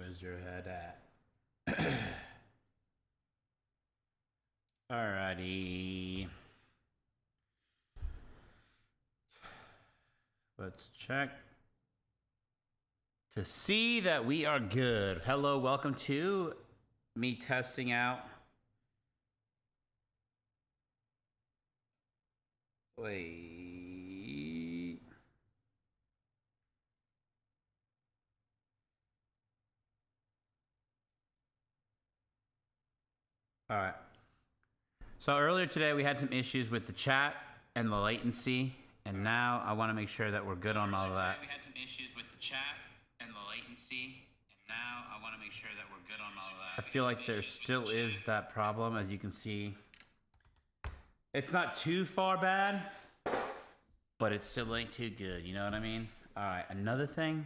is your head at? Alrighty. Let's check to see that we are good. Hello, welcome to me testing out. Wait. All right. So earlier today we had some issues with the chat and the latency, and now I want to make sure that we're good on all of that. We had some issues with the chat and the latency, and now I want to make sure that we're good on all of that. I feel like there still is that problem, as you can see. It's not too far bad, but it still ain't too good. You know what I mean? All right. Another thing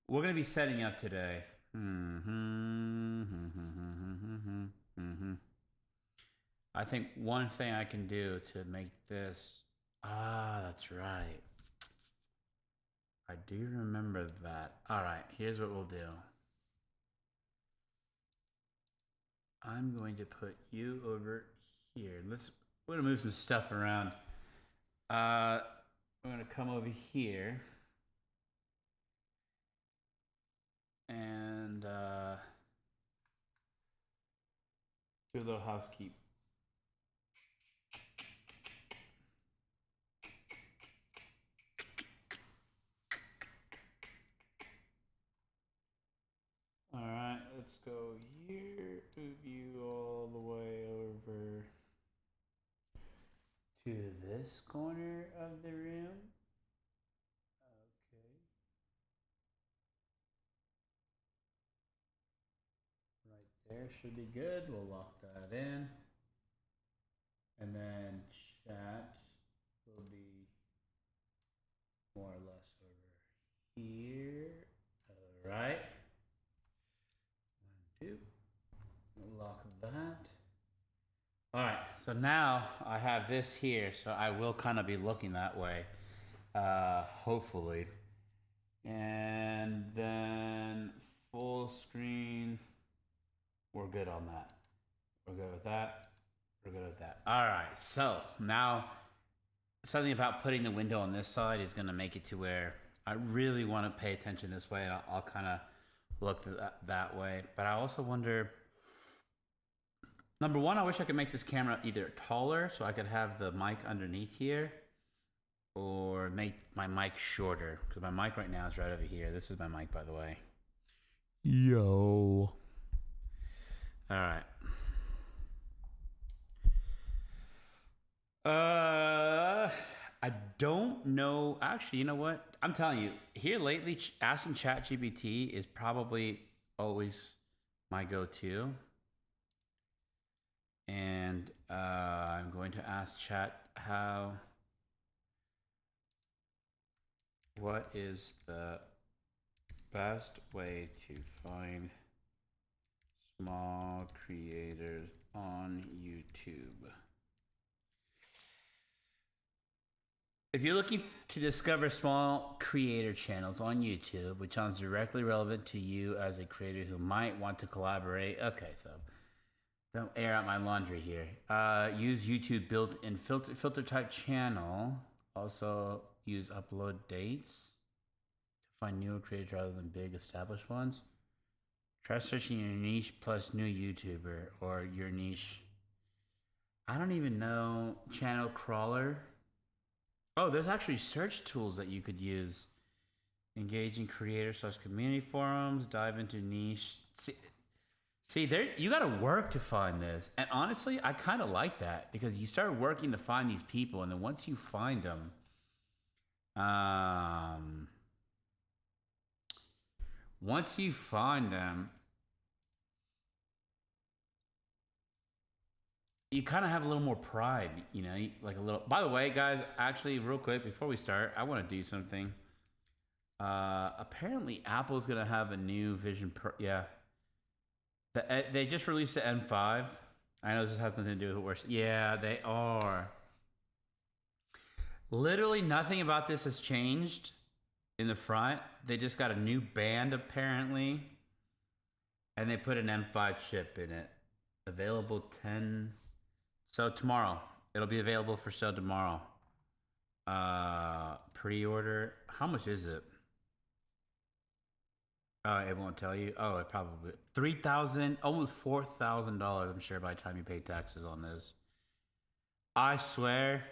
we're gonna be setting up today. I think one thing I can do to make this. That's right. I do remember that. All right. Here's what we'll do. I'm going to put you over here. We're gonna move some stuff around. We're gonna come over here and do a little housekeeping. All right, let's go here. Move you all the way over to this corner of the room. Okay. Right there should be good. We'll lock that in. And then chat will be more or less over here. All right. 1, 2. Lock that. All right, so now I have this here, so I will kind of be looking that way, hopefully. And then full screen, we're good on that. We're good with that. We're good with that. All right, so now something about putting the window on this side is going to make it to where I really want to pay attention this way, and I'll kind of look that way. But I also wonder, number one, I wish I could make this camera either taller so I could have the mic underneath here, or make my mic shorter, because my mic right now is right over here. This is my mic, by the way. Yo. All right. I don't know. Actually, you know what? I'm telling you, here lately, asking ChatGPT is probably always my go-to. And I'm going to ask chat what is the best way to find small creators on YouTube? If you're looking to discover small creator channels on YouTube, which sounds directly relevant to you as a creator who might want to collaborate. Okay, so don't air out my laundry here. Use YouTube built-in filter type channel. Also use upload dates to find newer creators rather than big established ones. Try searching your niche plus new YouTuber or your niche. I don't even know. Channel crawler. Oh, there's actually search tools that you could use. Engaging creators / community forums. Dive into niche. See, there you got to work to find this, and honestly, I kind of like that because you start working to find these people, and then once you find them, you kind of have a little more pride, you know, like a little. By the way, guys, actually, real quick before we start, I want to do something. Apparently, Apple's gonna have a new Vision Pro. Yeah. They just released the M5. I know this has nothing to do with it worse. Yeah, they are. Literally nothing about this has changed in the front. They just got a new band apparently. And they put an M5 chip in it. Available 10. So tomorrow. It'll be available for sale tomorrow. Pre-order. How much is it? It won't tell you. Oh, it probably $3,000, almost $4,000. I'm sure by the time you pay taxes on this. I swear.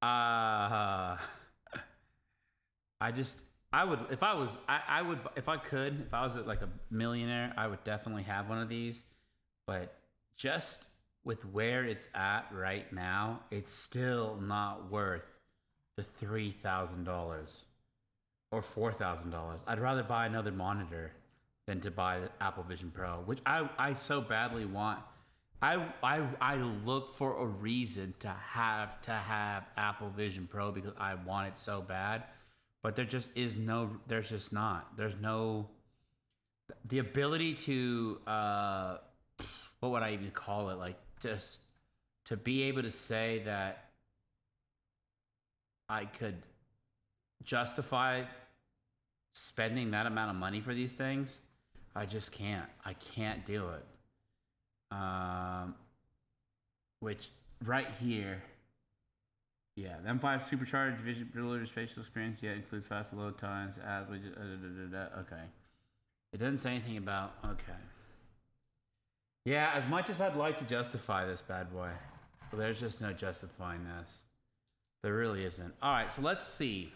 I just I would if I was I would if I could if I was like a millionaire I would definitely have one of these, but just with where it's at right now, it's still not worth the $3,000 or $4,000. I'd rather buy another monitor than to buy the Apple Vision Pro, which I so badly want. I look for a reason to have Apple Vision Pro because I want it so bad, but there just is no. There's just not. There's no the ability to what would I even call it? Like just to be able to say that I could justify spending that amount of money for these things. I just can't. I can't do it. Which right here, yeah, the M5 supercharged visual spatial experience. Yeah, includes fast load times. Okay, it doesn't say anything about. Okay, yeah, as much as I'd like to justify this bad boy, there's just no justifying this. There really isn't. All right, so let's see.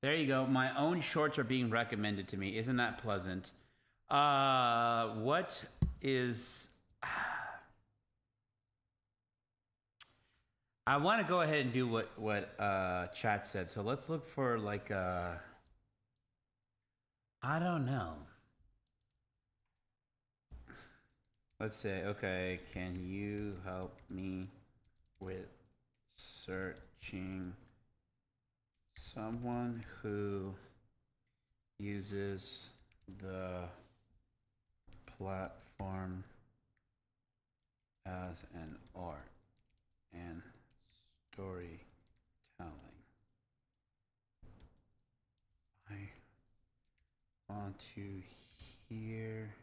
There you go. My own shorts are being recommended to me. Isn't that pleasant? What is... I want to go ahead and do what chat said. So let's look for like I don't know. Let's say, okay, can you help me with searching someone who uses the platform as an art and storytelling? I want to hear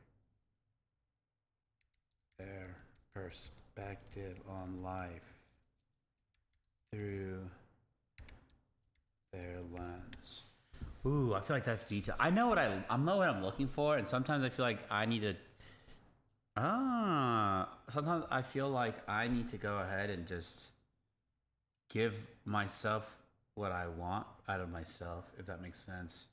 their perspective on life through their lens. Ooh, I feel like that's detail. I know what I'm looking for, and sometimes I feel like I need to. Sometimes I feel like I need to go ahead and just give myself what I want out of myself, if that makes sense.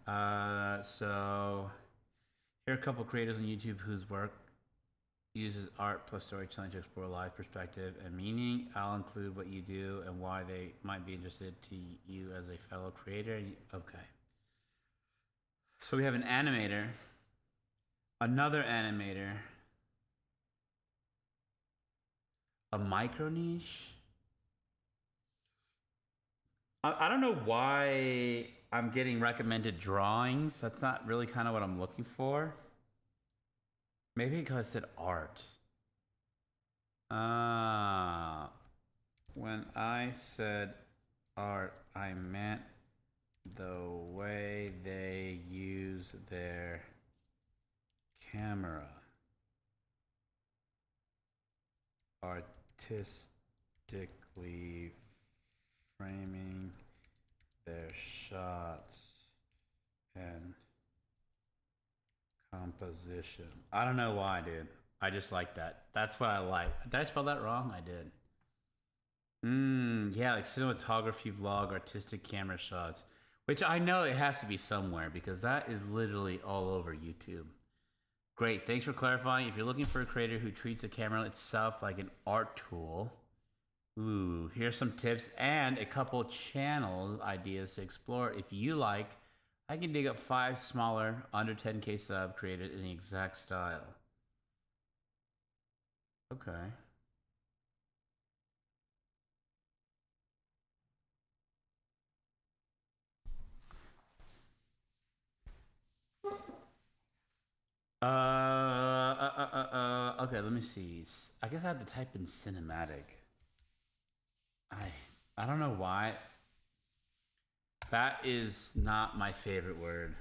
So here are a couple creators on YouTube whose work uses art plus storytelling to explore life perspective and meaning. I'll include what you do and why they might be interested to you as a fellow creator. Okay. So we have an animator, another animator, a micro niche. I don't know why I'm getting recommended drawings. That's not really kind of what I'm looking for. Maybe because I said art. When I said art, I meant the way they use their camera. Artistically framing their shots and composition. I don't know why, dude. I just like that. That's what I like. Did I spell that wrong? I did. Yeah, like cinematography, vlog, artistic camera shots, which I know it has to be somewhere because that is literally all over YouTube. Great, thanks for clarifying. If you're looking for a creator who treats the camera itself like an art tool, ooh, here's some tips and a couple channel ideas to explore. If you like, I can dig up 5 smaller, under 10K sub creators in the exact style. Okay. Okay, let me see. I guess I have to type in cinematic. I don't know why. That is not my favorite word.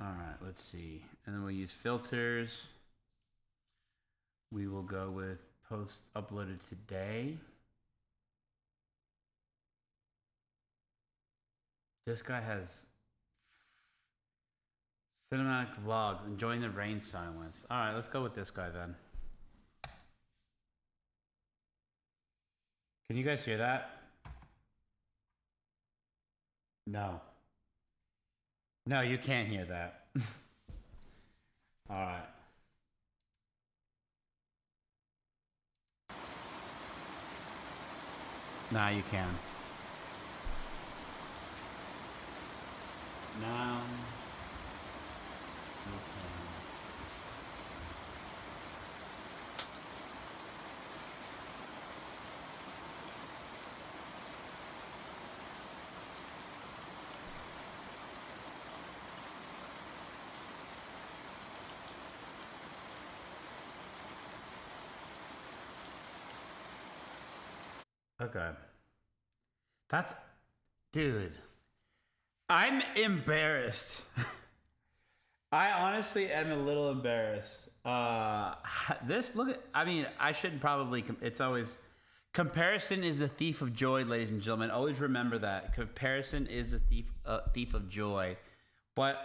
All right, let's see. And then we'll use filters. We will go with post uploaded today. This guy has cinematic vlogs, enjoying the rain silence. All right, let's go with this guy then. Can you guys hear that? No. No, you can't hear that. All right. Now you can. Now you can. Okay. That's, dude, I'm embarrassed. I honestly am a little embarrassed. This, look at, I mean, I shouldn't probably, it's always, comparison is a thief of joy, ladies and gentlemen. Always remember that. Comparison is a thief of joy. But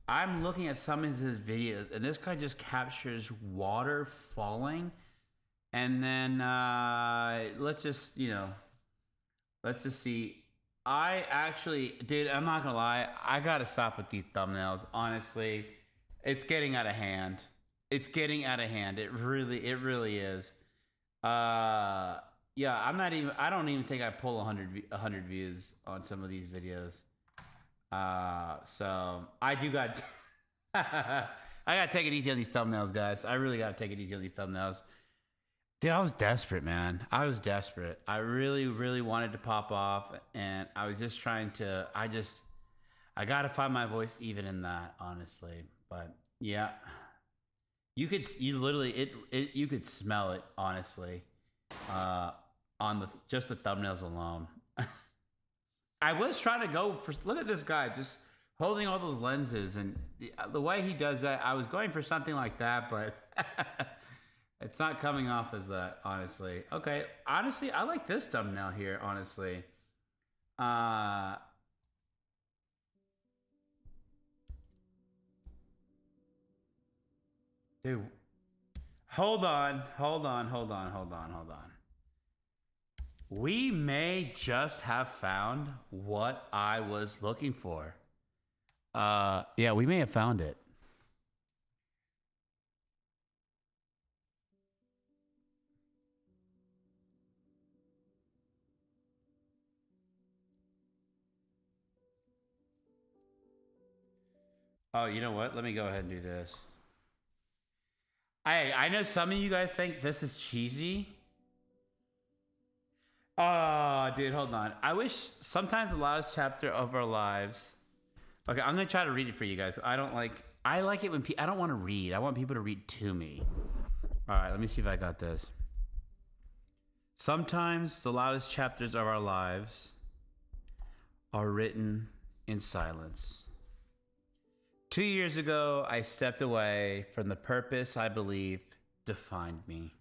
I'm looking at some of his videos, and this guy just captures water falling. And then let's just, let's just see. I actually, dude, I'm not gonna lie. I gotta stop with these thumbnails. Honestly, it's getting out of hand. It's getting out of hand. It really is. Yeah, I don't even think I pull 100 views on some of these videos. So I do got, I gotta take it easy on these thumbnails, guys. I really gotta take it easy on these thumbnails. Dude, I was desperate, man. I was desperate. I really wanted to pop off, and I was just trying to. I gotta find my voice even in that, honestly. But yeah, you could smell it, honestly, on just the thumbnails alone. I was trying to go for. Look at this guy, just holding all those lenses, and the way he does that. I was going for something like that, but. It's not coming off as that, honestly. Okay, honestly, I like this thumbnail here, honestly. Dude, hold on. We may just have found what I was looking for. Yeah, we may have found it. Oh, you know what? Let me go ahead and do this. I know some of you guys think this is cheesy. Oh, dude, hold on. I wish sometimes the loudest chapter of our lives. Okay, I'm gonna try to read it for you guys. I like it when I don't want to read. I want people to read to me. All right, let me see if I got this. Sometimes the loudest chapters of our lives are written in silence. 2 years ago, I stepped away from the purpose I believed defined me,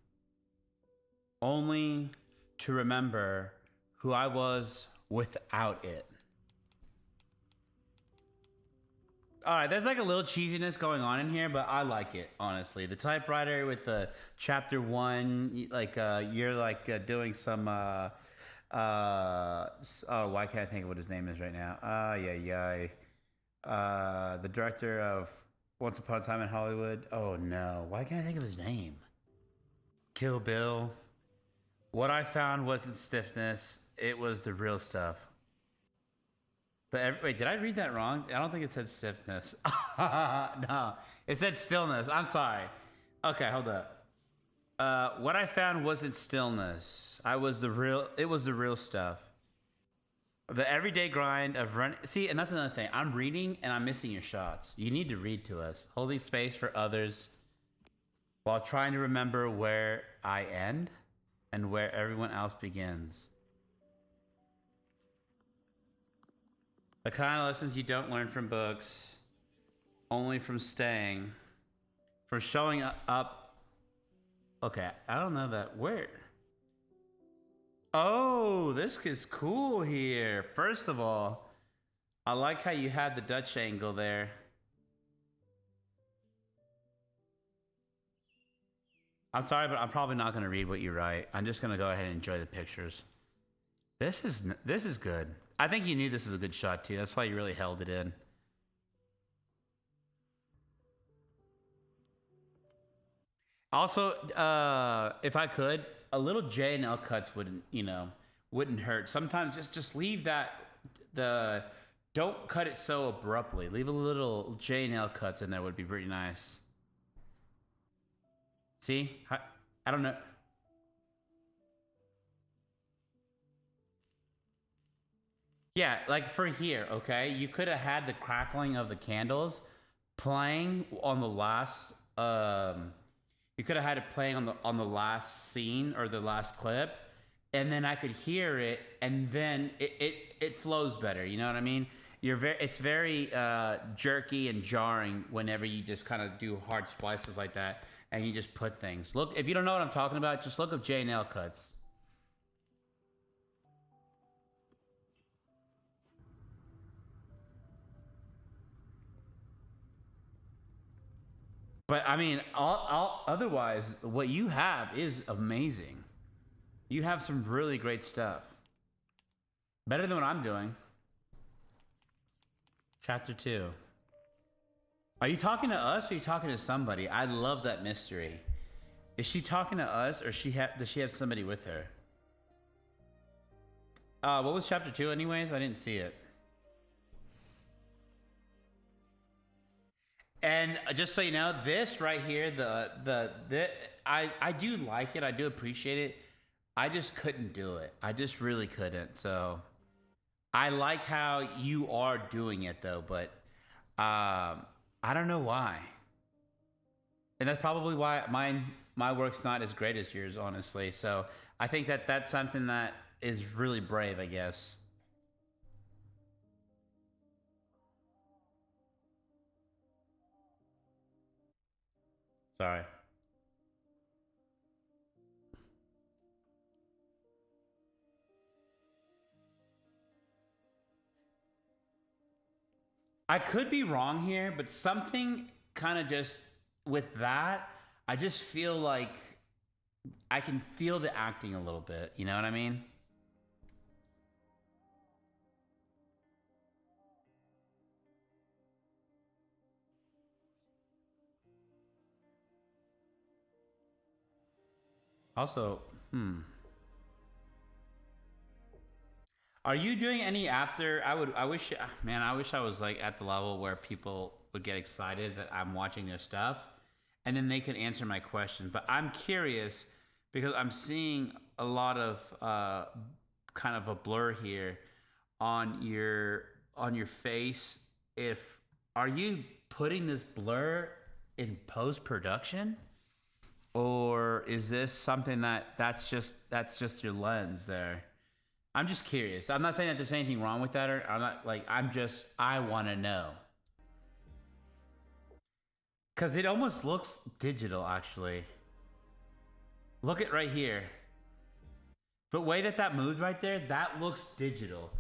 only to remember who I was without it. All right, there's like a little cheesiness going on in here, but I like it, honestly. The typewriter with the chapter 1, like you're like doing some oh, why can't I think of what his name is right now? The director of Once Upon a Time in Hollywood. Oh no, why can't I think of his name? Kill Bill. What I found wasn't stiffness, it was the real stuff. Wait, did I read that wrong? I don't think it said stiffness. No, it said stillness. I'm sorry. Okay, hold up. What I found wasn't stillness. It was the real stuff. The everyday grind of running. See, and that's another thing. I'm reading and I'm missing your shots. You need to read to us. Holding space for others while trying to remember where I end. and where everyone else begins. The kind of lessons you don't learn from books, only from staying, from showing up. Okay, I don't know that. Where? Oh, this is cool here. First of all, I like how you had the Dutch angle there. I'm sorry, but I'm probably not going to read what you write. I'm just going to go ahead and enjoy the pictures. This is good. I think you knew this was a good shot too. That's why you really held it in. Also, if I could, a little J and L cuts wouldn't hurt. Sometimes just leave that the don't cut it so abruptly. Leave a little J and L cuts in there would be pretty nice. See, I don't know. Yeah, like for here, okay, you could have had the crackling of the candles playing on the last. You could have had it playing on the last scene or the last clip, and then I could hear it, and then it flows better. You know what I mean? It's very jerky and jarring whenever you just kind of do hard splices like that, and you just put things. Look, if you don't know what I'm talking about, just look up J and L cuts. But I mean, otherwise, what you have is amazing. You have some really great stuff. Better than what I'm doing. Chapter 2. Are you talking to us or are you talking to somebody? I love that mystery. Is she talking to us or does she have somebody with her? What was chapter 2 anyways? I didn't see it. And just so you know, this right here, I do like it. I do appreciate it. I just couldn't do it. I just really couldn't. So I like how you are doing it though, but I don't know why. And that's probably why my work's not as great as yours, honestly. So I think that's something that is really brave, I guess. Sorry. I could be wrong here, but something kind of just with that, I just feel like I can feel the acting a little bit. You know what I mean? Also, are you doing any after? I wish, man, I wish I was like at the level where people would get excited that I'm watching their stuff and then they can answer my questions. But I'm curious because I'm seeing a lot of kind of a blur here on your face. If Are you putting this blur in post production? Or is this something that's just your lens there? I'm just curious. I'm not saying that there's anything wrong with that, or I'm not like I want to know because it almost looks digital. Actually, look at right here. The way that moved right there, that looks digital.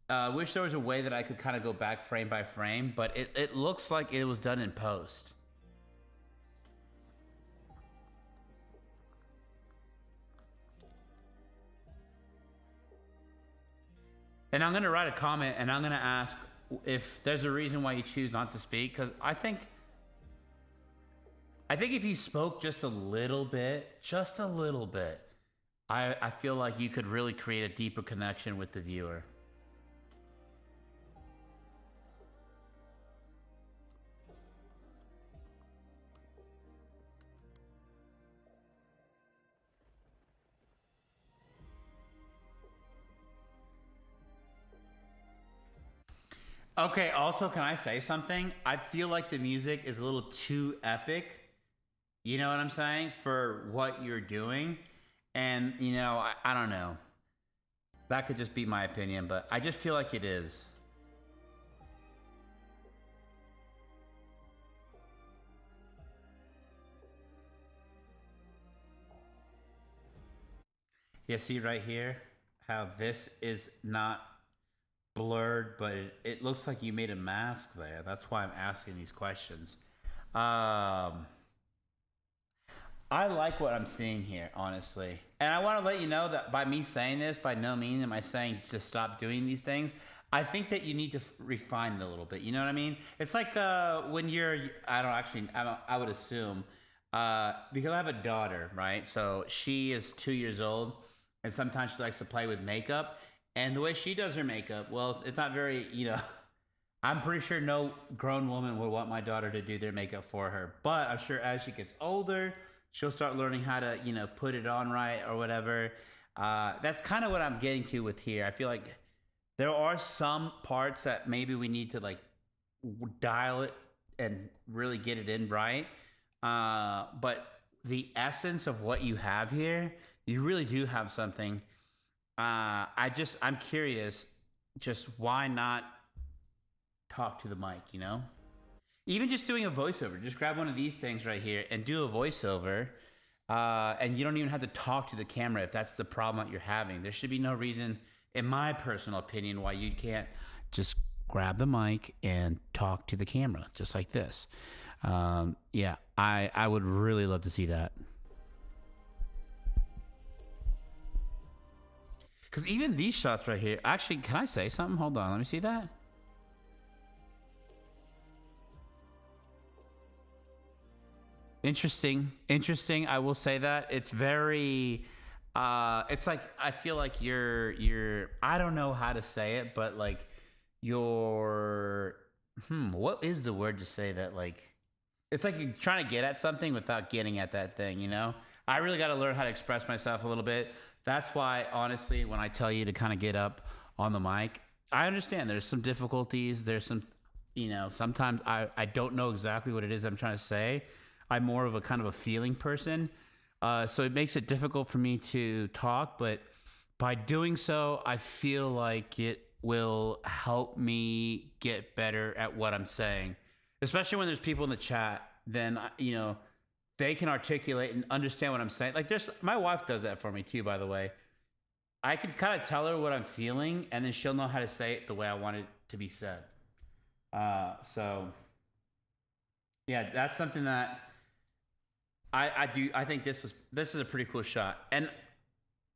I wish there was a way that I could kind of go back frame by frame, but it looks like it was done in post. And I'm gonna write a comment, and I'm gonna ask if there's a reason why you choose not to speak, because I think if you spoke just a little bit, I feel like you could really create a deeper connection with the viewer. Okay, also, can I say something? I feel like the music is a little too epic. You know what I'm saying? For what you're doing. And you know, I don't know. That could just be my opinion, but I just feel like it is. Yeah, see right here how this is not blurred, but it looks like you made a mask there. That's why I'm asking these questions. Um, I like what I'm seeing here, honestly. And I want to let you know that by me saying this, by no means am I saying to stop doing these things. I think that you need to refine it a little bit. You know what I mean? It's like when you're, I would assume, because I have a daughter, right? So she is 2 years old, and sometimes she likes to play with makeup. And the way she does her makeup, well, it's not very, I'm pretty sure no grown woman would want my daughter to do their makeup for her. But I'm sure as she gets older, she'll start learning how to, put it on right or whatever. That's kind of what I'm getting to with here. I feel like there are some parts that maybe we need to like dial it and really get it in right. But the essence of what you have here, you really do have something. I'm curious, just why not talk to the mic, Even just doing a voiceover, just grab one of these things right here and do a voiceover. And you don't even have to talk to the camera if that's the problem that you're having. There should be no reason, in my personal opinion, why you can't just grab the mic and talk to the camera, just like this. Yeah, I would really love to see that. Because even these shots right here, actually, can I say something? Hold on, let me see that. Interesting. I will say that it's very. It's like I feel like you're. I don't know how to say it, but like you're. What is the word to say that like? It's like you're trying to get at something without getting at that thing. I really got to learn how to express myself a little bit. That's why, honestly, when I tell you to kind of get up on the mic, I understand there's some difficulties. There's some, sometimes I don't know exactly what it is I'm trying to say. I'm more of a kind of a feeling person. So it makes it difficult for me to talk. But by doing so, I feel like it will help me get better at what I'm saying. Especially when there's people in the chat, then, they can articulate and understand what I'm saying. Like my wife does that for me too, by the way. I can kind of tell her what I'm feeling, and then she'll know how to say it the way I want it to be said. So yeah, that's something that I do. I think this is a pretty cool shot, and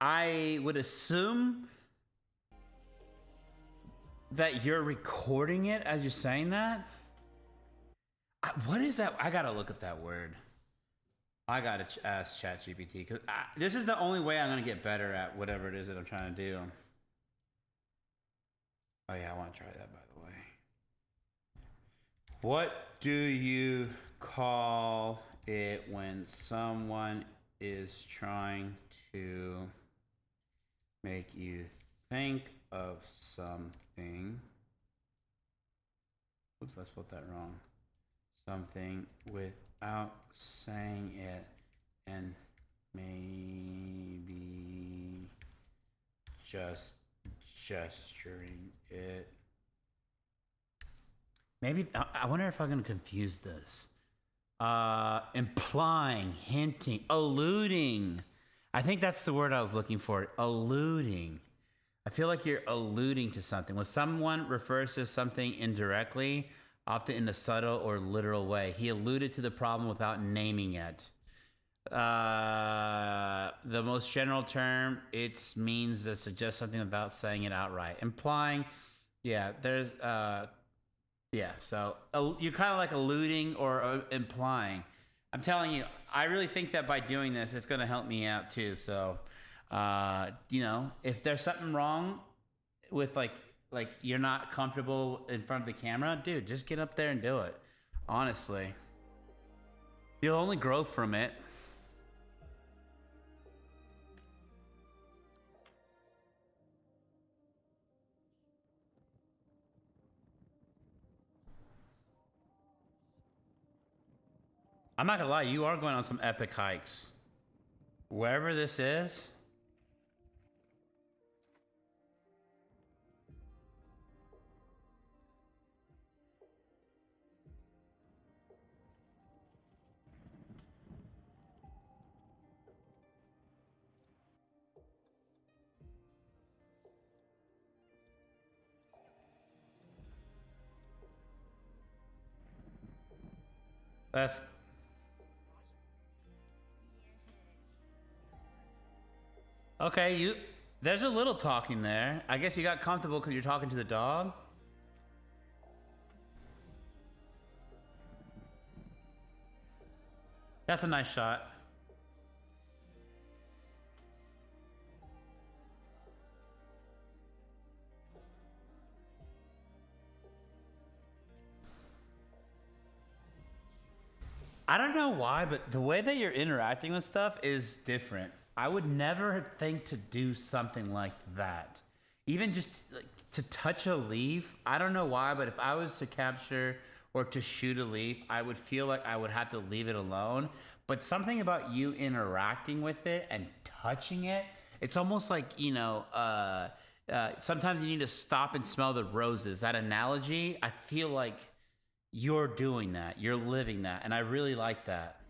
I would assume that you're recording it as you're saying that. What is that? I gotta look up that word. I gotta ask ChatGPT because this is the only way I'm gonna get better at whatever it is that I'm trying to do. Oh yeah, I want to try that, by the way. What do you call it when someone is trying to make you think of something? Oops, I spelled that wrong. Something without saying it and maybe just gesturing it. Maybe I wonder if I'm going to confuse this. Implying, hinting, alluding. I think that's the word I was looking for. Alluding. I feel like you're alluding to something. When someone refers to something indirectly, often in a subtle or literal way, he alluded to the problem without naming it. The most general term, it means to suggest something without saying it outright. Implying, yeah, there's, yeah, so you're kind of like alluding or implying. I'm telling you, I really think that by doing this, it's going to help me out too. So, if there's something wrong with like you're not comfortable in front of the camera, dude, just get up there and do it. Honestly, you'll only grow from it. I'm not gonna lie, you are going on some epic hikes. Wherever this is. That's okay. There's a little talking there. I guess you got comfortable because you're talking to the dog. That's a nice shot. I don't know why, but the way that you're interacting with stuff is different. I would never think to do something like that. Even just like, to touch a leaf, I don't know why, but if I was to capture or to shoot a leaf, I would feel like I would have to leave it alone. But something about you interacting with it and touching it, it's almost like, sometimes you need to stop and smell the roses. That analogy, I feel like you're doing that. You're living that. And I really like that.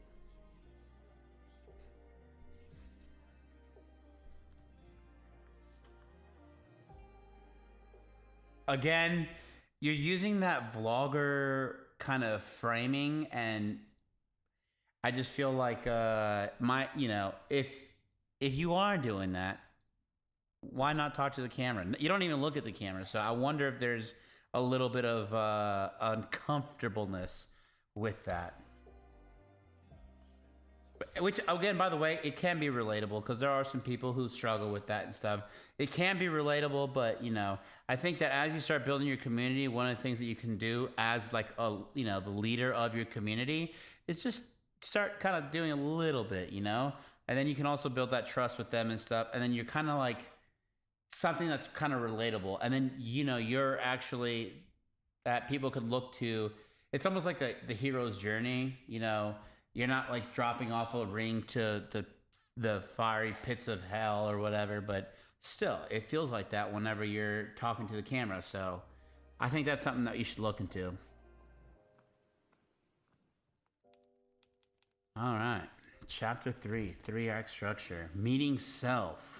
Again, you're using that vlogger kind of framing, and I just feel like if you are doing that, why not talk to the camera? You don't even look at the camera, so I wonder if there's a little bit of uncomfortableness with that. Which, again, by the way, it can be relatable because there are some people who struggle with that and stuff. It can be relatable, but I think that as you start building your community, one of the things that you can do as like the leader of your community is just start kind of doing a little bit, and then you can also build that trust with them and stuff, and then you're kind of like something that's kind of relatable, and then you're actually that people could look to. It's almost like the hero's journey. You're not like dropping off a ring to the fiery pits of hell or whatever, but still, it feels like that whenever you're talking to the camera. So I think that's something that you should look into. All right. Chapter 3, 3-act structure. Meeting self.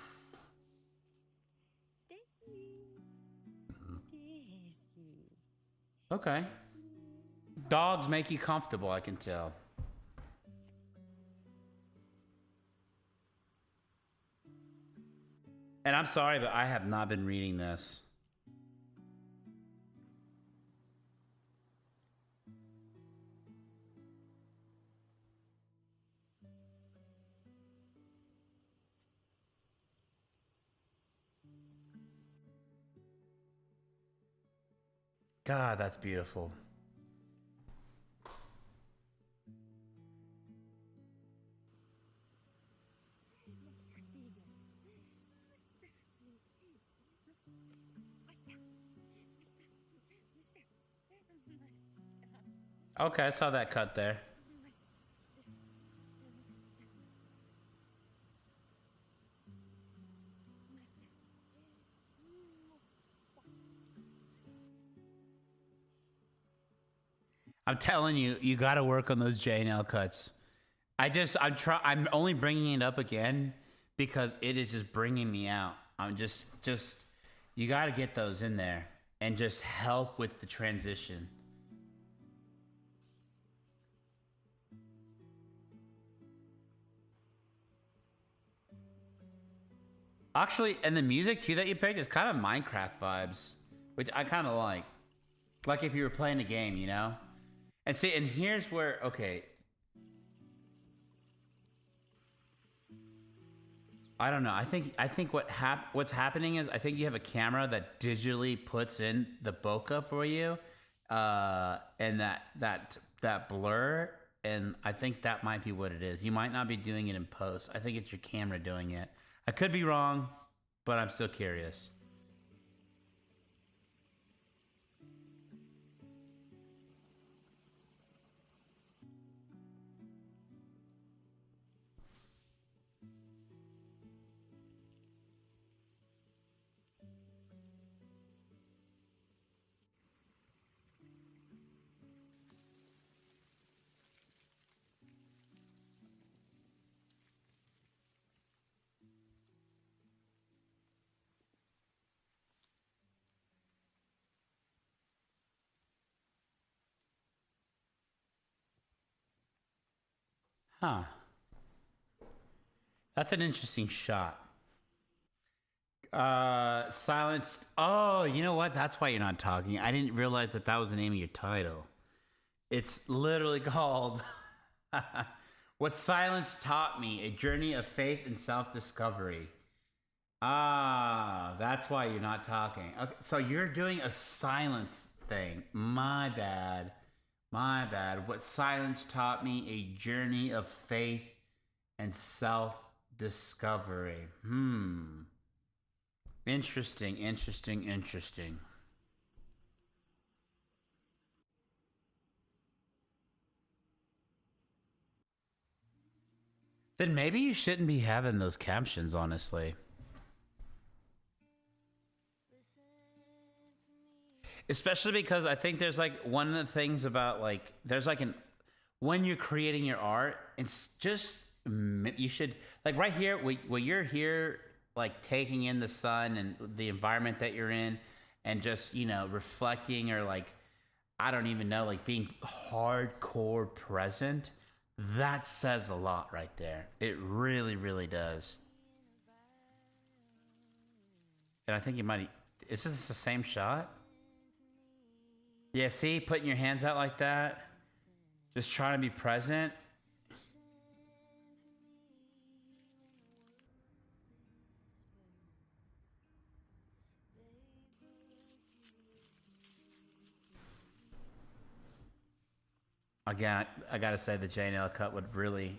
Okay. Dogs make you comfortable, I can tell. And I'm sorry, but I have not been reading this. God, that's beautiful. Okay, I saw that cut there. I'm telling you, you got to work on those J and L cuts. I'm only bringing it up again because it is just bringing me out. I'm just you got to get those in there and just help with the transition. Actually, and the music too that you picked is kind of Minecraft vibes, which I kind of like. Like if you were playing a game, And see, and here's where okay, I don't know. I think what's happening is I think you have a camera that digitally puts in the bokeh for you, and that blur, and I think that might be what it is. You might not be doing it in post. I think it's your camera doing it. I could be wrong, but I'm still curious. Huh. That's an interesting shot. Silenced. Oh, you know what? That's why you're not talking. I didn't realize that that was the name of your title. It's literally called What Silence Taught Me, A Journey of Faith and Self-Discovery. Ah, that's why you're not talking. Okay, so you're doing a silence thing. My bad. My bad. What Silence Taught Me, A Journey of Faith and Self-Discovery. Interesting, interesting, interesting. Then maybe you shouldn't be having those captions, honestly. Especially because I think there's like one of the things about like, there's like an, when you're creating your art, it's just, you should, like right here, where you're here, like taking in the sun and the environment that you're in and just, you know, reflecting or like, I don't even know, like being hardcore present, that says a lot right there. It really, really does. And I think you might, is this the same shot? Yeah, see, putting your hands out like that, just trying to be present. Again, I gotta say the J&L cut would really.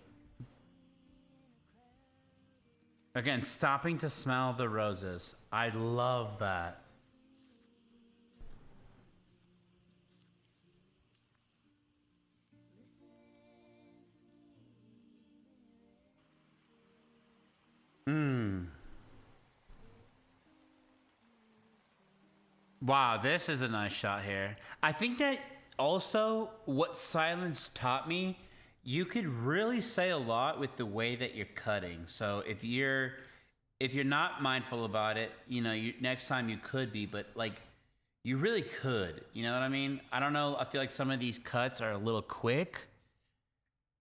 Again, stopping to smell the roses. I love that. Wow, this is a nice shot here. I think that also what silence taught me, you could really say a lot with the way that you're cutting. So if you're not mindful about it, you know, next time you could be, but like you really could. You know what I mean? I don't know. I feel like some of these cuts are a little quick.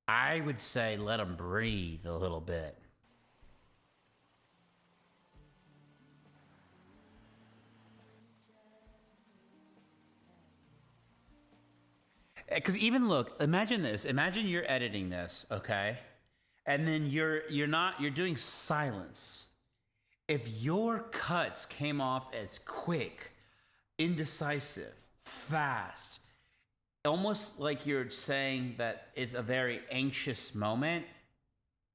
I would say let them breathe a little bit. Because even look, imagine this. Imagine you're editing this, okay, and then you're doing silence. If your cuts came off as quick, indecisive, fast, almost like you're saying that it's a very anxious moment,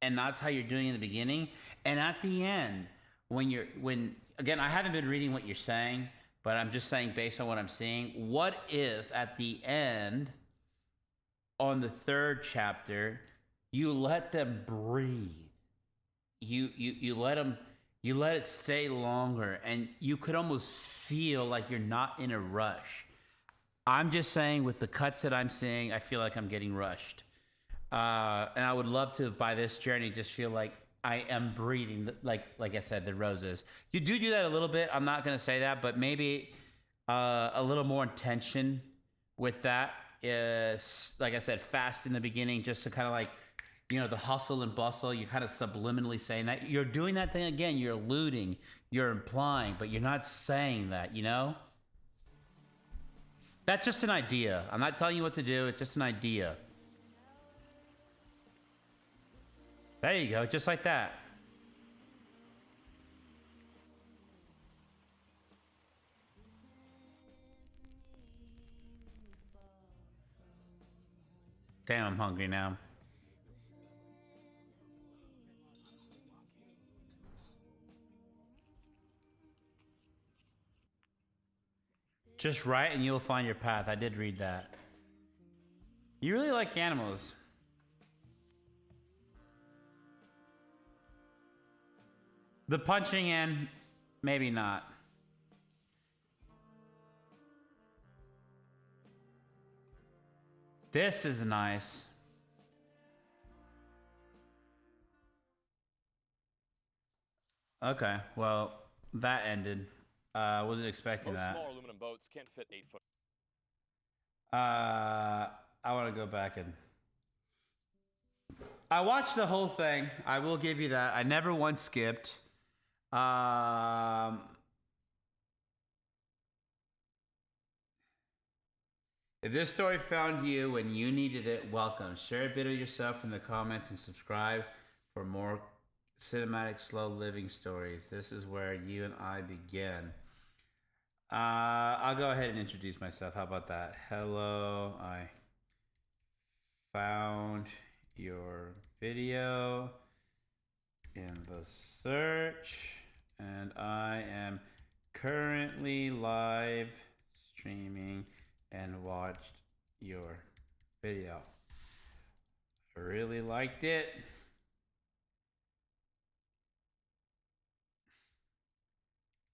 and that's how you're doing in the beginning, and at the end, when again, I haven't been reading what you're saying, but I'm just saying based on what I'm seeing. What if at the end on the third chapter, you let them breathe. You let them, you let it stay longer, and you could almost feel like you're not in a rush. I'm just saying, with the cuts that I'm seeing, I feel like I'm getting rushed. And I would love to, by this journey, just feel like I am breathing, like I said, the roses. You do that a little bit. I'm not gonna say that, but maybe a little more intention with that. Like I said, fast in the beginning, just to kind of like, you know, the hustle and bustle. You're kind of subliminally saying that you're doing that thing again. You're alluding, you're implying, but you're not saying that. You know, that's just an idea. I'm not telling you what to do. It's just an idea. There you go, just like that. Damn, I'm hungry now. Just write and you'll find your path. I did read that. You really like animals. The punching in, maybe not. This is nice. Okay, well, that ended. I wasn't expecting Most that. small aluminum boats can't fit 8-foot. I want to go back and I watched the whole thing. I will give you that. I never once skipped. If this story found you when you needed it, welcome. Share a bit of yourself in the comments and subscribe for more cinematic, slow living stories. This is where you and I begin. I'll go ahead and introduce myself. How about that? Hello, I found your video in the search, and I am currently live streaming and watched your video. I really liked it.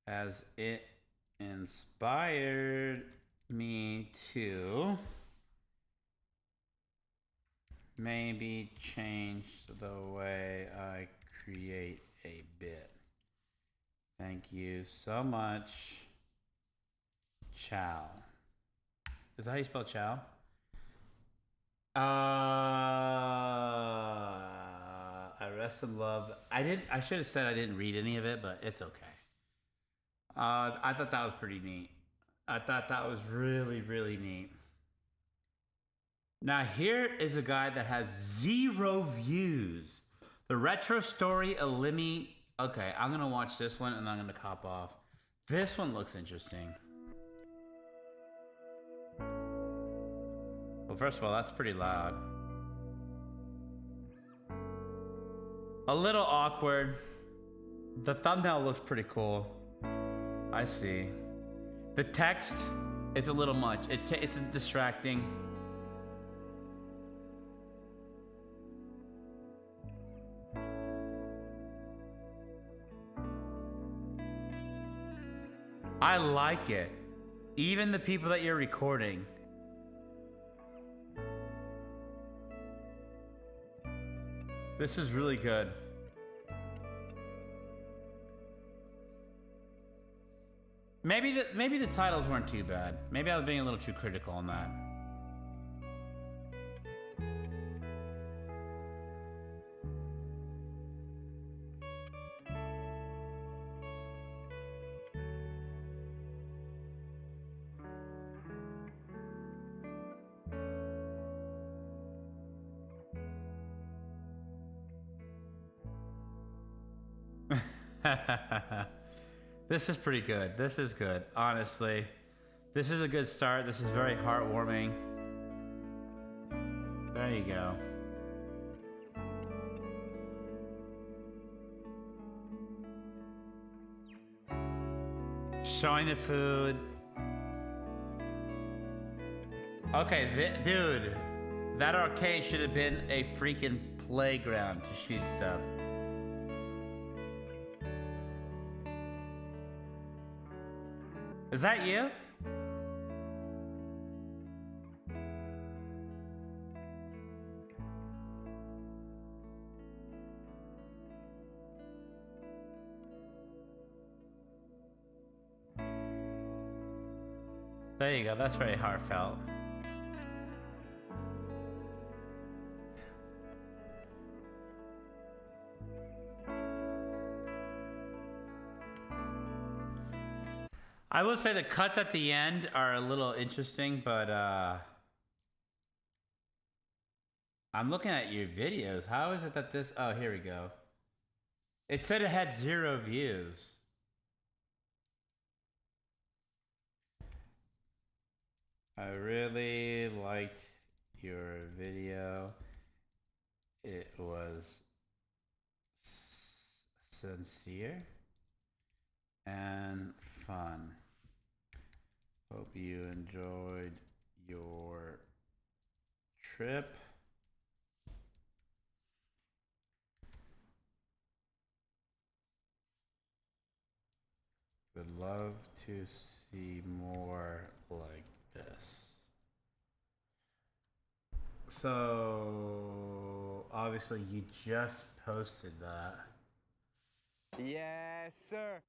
As it inspired me to maybe change the way I create a bit. Thank you so much. Ciao. Is that how you spell ciao? I rest in love. I should have said I didn't read any of it, but it's okay. I thought that was pretty neat. I thought that was really, really neat. Now here is a guy that has 0 views. The retro story Elimi. Okay, I'm gonna watch this one and I'm gonna cop off. This one looks interesting. Well, first of all, that's pretty loud. A little awkward. The thumbnail looks pretty cool. I see. The text, it's a little much. It's distracting. I like it. Even the people that you're recording. This is really good. Maybe the titles weren't too bad. Maybe I was being a little too critical on that. This is pretty good. This is good, honestly. This is a good start. This is very heartwarming. There you go. Showing the food. Okay, dude, that arcade should have been a freaking playground to shoot stuff. Is that you? There you go, that's very heartfelt. I will say the cuts at the end are a little interesting, but I'm looking at your videos. How is it that this... Oh, here we go. It said it had 0 views. I really liked your video. It was sincere and fun. Hope you enjoyed your trip. Would love to see more like this. So obviously you just posted that. Yes, sir.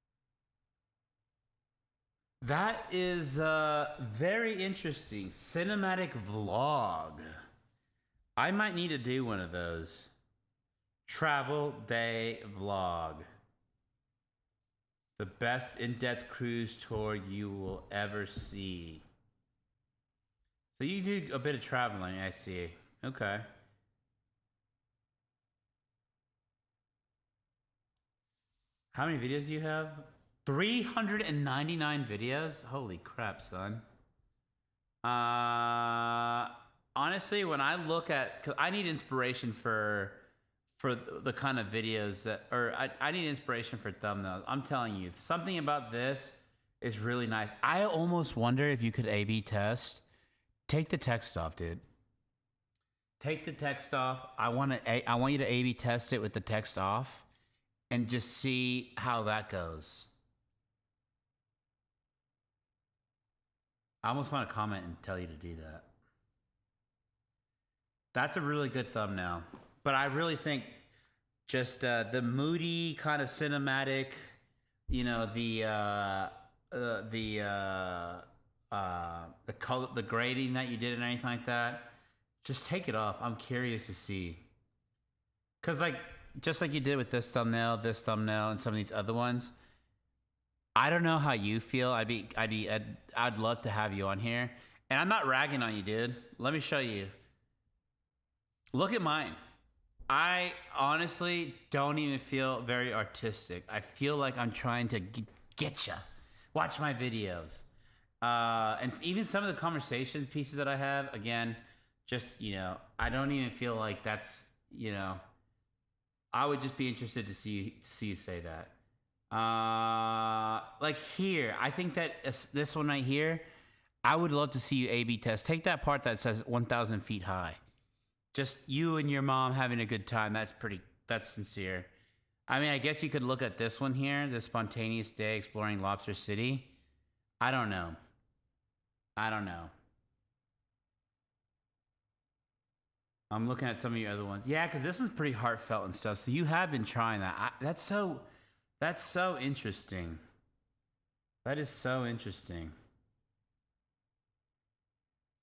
That is very interesting. Cinematic vlog. I might need to do one of those. Travel day vlog. The best in-depth cruise tour you will ever see. So you do a bit of traveling, I see. Okay. How many videos do you have? 399 videos? Holy crap, son. Honestly, when I look at, cause I need inspiration for the kind of videos that, or I need inspiration for thumbnails. I'm telling you, something about this is really nice. I almost wonder if you could A/B test. Take the text off, dude. Take the text off. I want you to A/B test it with the text off, and just see how that goes. I almost want to comment and tell you to do that. That's a really good thumbnail. But I really think just the moody kind of cinematic, you know, the color, the grading that you did and anything like that. Just take it off. I'm curious to see. Cause like just like you did with this thumbnail, and some of these other ones. I don't know how you feel. I'd love to have you on here. And I'm not ragging on you, dude. Let me show you. Look at mine. I honestly don't even feel very artistic. I feel like I'm trying to get you. Watch my videos. And even some of the conversation pieces that I have, again, just, you know, I don't even feel like that's, you know, I would just be interested to see you say that. Like here, I think that this one right here, I would love to see you A/B test. Take that part that says 1,000 feet high. Just you and your mom having a good time. That's sincere. I mean, I guess you could look at this one here, the spontaneous day exploring Lobster City. I don't know. I'm looking at some of your other ones. Yeah, because this one's pretty heartfelt and stuff. So you have been trying that. That's so interesting. That is so interesting.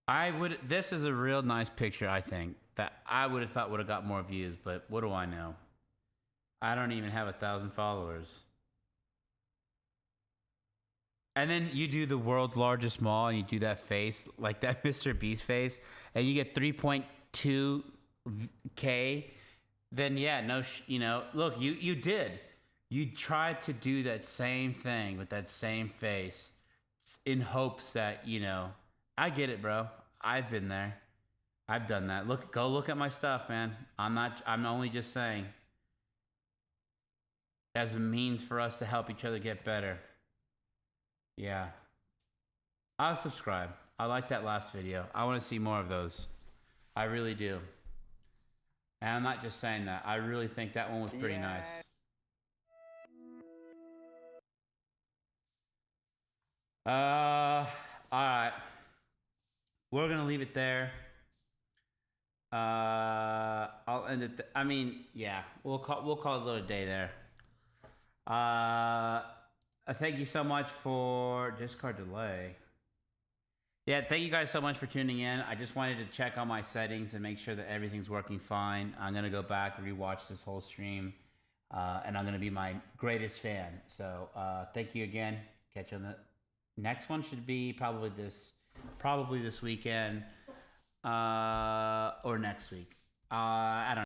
This is a real nice picture, I think, that I would have thought would have got more views, but what do I know? I don't even have 1,000 followers. And then you do the world's largest mall and you do that face, like that Mr. Beast face, and you get 3.2K, then yeah, you know, look, you did. You tried to do that same thing with that same face in hopes that, you know, I get it, bro. I've been there. I've done that. Go look at my stuff, man. I'm only just saying. As a means for us to help each other get better. Yeah. I'll subscribe. I like that last video. I want to see more of those. I really do. And I'm not just saying that. I really think that one was pretty nice. All right. We're gonna leave it there. I'll end it. I mean, yeah, we'll call it a day there. Thank you so much for discard delay. Yeah, thank you guys so much for tuning in. I just wanted to check on my settings and make sure that everything's working fine. I'm gonna go back and rewatch this whole stream, and I'm gonna be my greatest fan. So thank you again. Catch you on the next one. Should be probably this weekend or next week. I don't know.